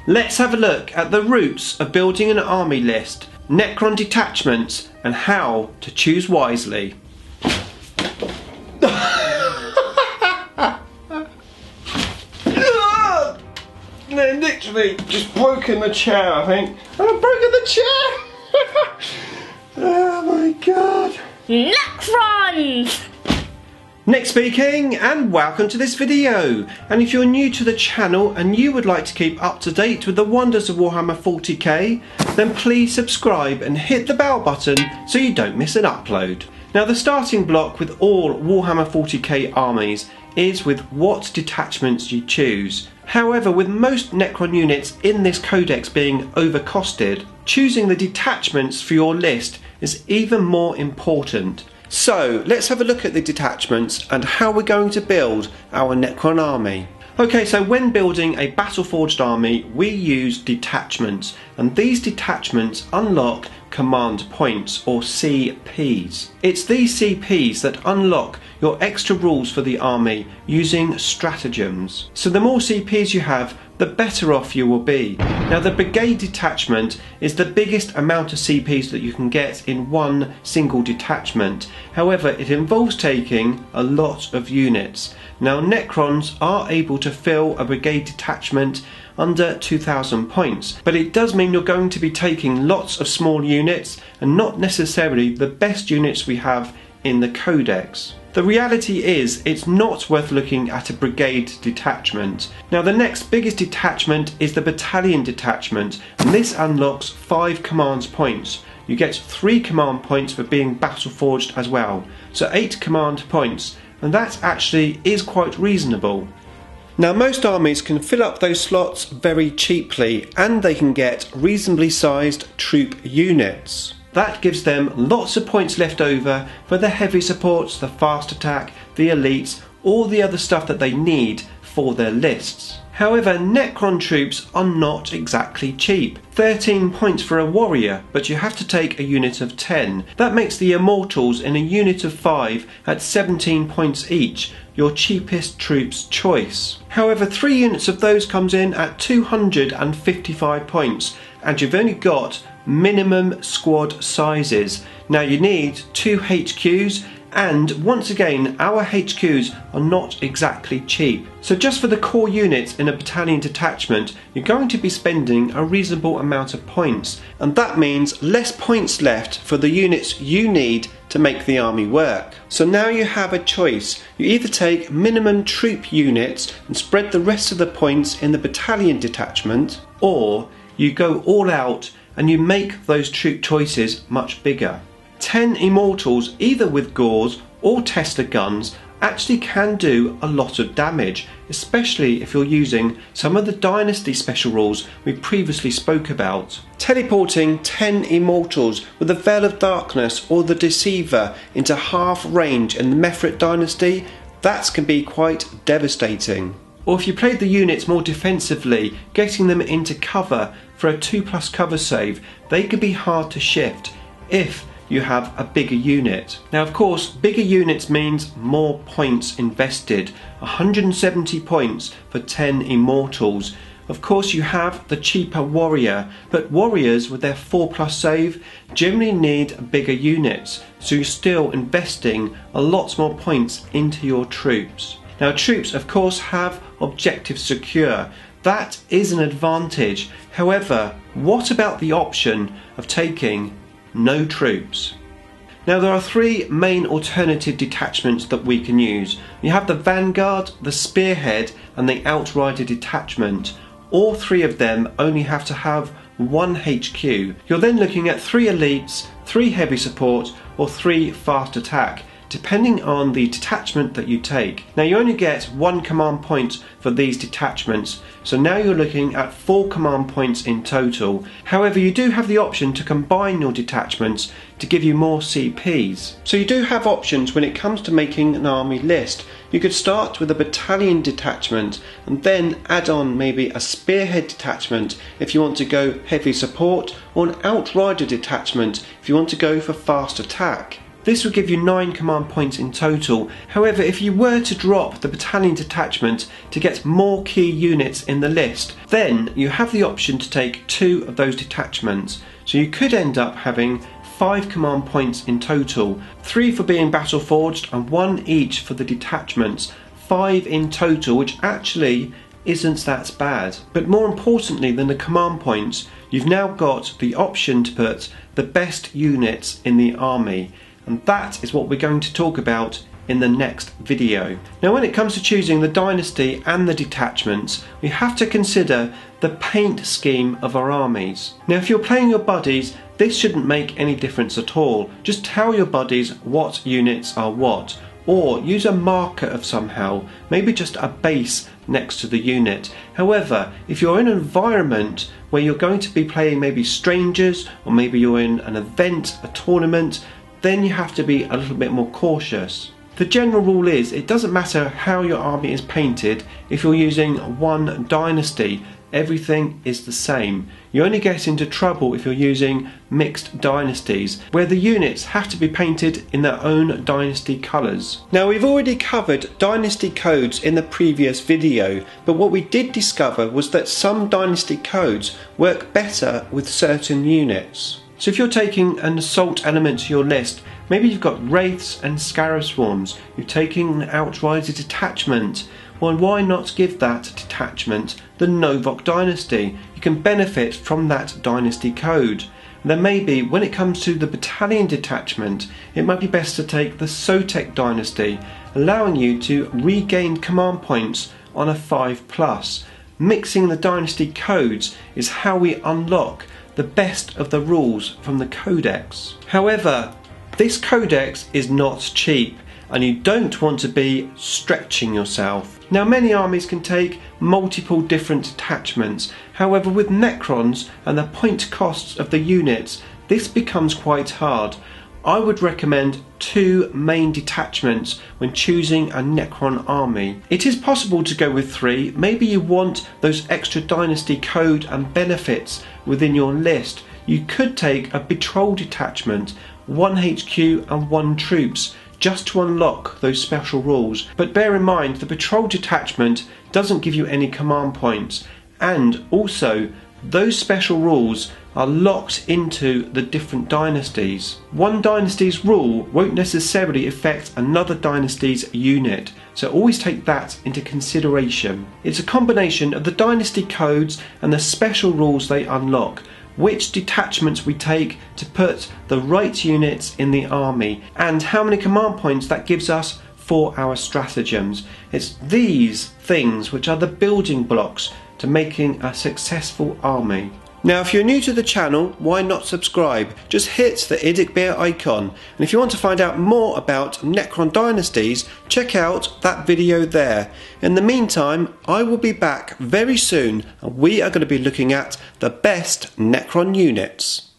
Let's have a look at the roots of building an army list, Necron detachments, and how to choose wisely. They're literally just broken the chair, I think. I've broken the chair! Oh my god. Necrons! Nick speaking, and welcome to this video. And if you're new to the channel and you would like to keep up to date with the Wonders of Warhammer 40k, then please subscribe and hit the bell button so you don't miss an upload. Now, the starting block with all Warhammer 40k armies is with what detachments you choose. However, with most Necron units in this codex being overcosted, choosing the detachments for your list is even more important. So let's have a look at the detachments and how we're going to build our Necron army. Okay, so when building a battle-forged army, we use detachments, and these detachments unlock command points, or CPs. It's these CPs that unlock your extra rules for the army using stratagems. So the more CPs you have, the better off you will be. Now, the Brigade detachment is the biggest amount of CPs that you can get in one single detachment. However, it involves taking a lot of units. Now, Necrons are able to fill a Brigade detachment under 2,000 points, but it does mean you're going to be taking lots of small units and not necessarily the best units we have in the codex. The reality is, it's not worth looking at a Brigade detachment. Now, the next biggest detachment is the battalion detachment, and this unlocks 5 command points. You get 3 command points for being battle forged as well, so 8 command points, and that actually is quite reasonable. Now, most armies can fill up those slots very cheaply, and they can get reasonably sized troop units. That gives them lots of points left over for the heavy supports, the fast attack, the elites, all the other stuff that they need for their lists. However, Necron troops are not exactly cheap. 13 points for a warrior, but you have to take a unit of 10. That makes the immortals in a unit of 5 at 17 points each, your cheapest troop's choice. However, 3 units of those comes in at 255 points, and you've only got minimum squad sizes. Now, you need 2 HQs, and once again, our HQs are not exactly cheap. So just for the core units in a battalion detachment, you're going to be spending a reasonable amount of points, and that means less points left for the units you need to make the army work. So now you have a choice. You either take minimum troop units and spread the rest of the points in the battalion detachment, or you go all out and you make those troop choices much bigger. 10 immortals, either with gauze or Tesla guns, actually can do a lot of damage, especially if you're using some of the Dynasty special rules we previously spoke about. Teleporting 10 immortals with the Veil of Darkness or the Deceiver into half range in the Mefrit Dynasty, that can be quite devastating. Or if you played the units more defensively, getting them into cover for a 2+ cover save, they could be hard to shift if you have a bigger unit. Now, of course, bigger units means more points invested. 170 points for 10 immortals. Of course, you have the cheaper warrior, but warriors with their 4+ save generally need bigger units, so you're still investing a lot more points into your troops. Now, troops, of course, have objectives secure. That is an advantage. However, what about the option of taking no troops? Now, there are 3 main alternative detachments that we can use. You have the Vanguard, the Spearhead, and the Outrider detachment. All 3 of them only have to have 1 HQ. You're then looking at 3 elites, 3 heavy support, or 3 fast attack, depending on the detachment that you take. Now, you only get 1 command point for these detachments, so now you're looking at 4 command points in total. However, you do have the option to combine your detachments to give you more CPs. So you do have options when it comes to making an army list. You could start with a battalion detachment and then add on maybe a spearhead detachment if you want to go heavy support, or an outrider detachment if you want to go for fast attack. This would give you 9 command points in total. However, if you were to drop the battalion detachment to get more key units in the list, then you have the option to take 2 of those detachments. So you could end up having 5 command points in total, 3 for being battle forged and 1 each for the detachments. 5 in total, which actually isn't that bad. But more importantly than the command points, you've now got the option to put the best units in the army, and that is what we're going to talk about in the next video. Now, when it comes to choosing the dynasty and the detachments, we have to consider the paint scheme of our armies. Now, if you're playing your buddies, this shouldn't make any difference at all. Just tell your buddies what units are what, or use a marker of somehow, maybe just a base next to the unit. However, if you're in an environment where you're going to be playing maybe strangers, or maybe you're in an event, a tournament, then you have to be a little bit more cautious. The general rule is it doesn't matter how your army is painted. If you're using one dynasty, everything is the same. You only get into trouble if you're using mixed dynasties, where the units have to be painted in their own dynasty colours. Now, we've already covered dynasty codes in the previous video, but what we did discover was that some dynasty codes work better with certain units. So if you're taking an assault element to your list, maybe you've got wraiths and scarab swarms, you're taking an outrider detachment, well, why not give that detachment the Novok dynasty? You can benefit from that dynasty code. And then maybe when it comes to the battalion detachment, it might be best to take the Sotek dynasty, allowing you to regain command points on a 5+. Mixing the dynasty codes is how we unlock the best of the rules from the codex. However, this codex is not cheap, and you don't want to be stretching yourself. Now, many armies can take multiple different detachments. However, with Necrons and the point costs of the units, this becomes quite hard. I would recommend 2 main detachments when choosing a Necron army. It is possible to go with 3. Maybe you want those extra dynasty code and benefits within your list. You could take a patrol detachment, 1 HQ and 1 troops, just to unlock those special rules. But bear in mind, the patrol detachment doesn't give you any command points, and also those special rules are locked into the different dynasties. One dynasty's rule won't necessarily affect another dynasty's unit, so always take that into consideration. It's a combination of the dynasty codes and the special rules they unlock, which detachments we take to put the right units in the army, and how many command points that gives us for our stratagems. It's these things which are the building blocks to making a successful army. Now, if you're new to the channel, why not subscribe? Just hit the Idic Bear icon, and if you want to find out more about Necron Dynasties, check out that video there. In the meantime, I will be back very soon, and we are going to be looking at the best Necron units.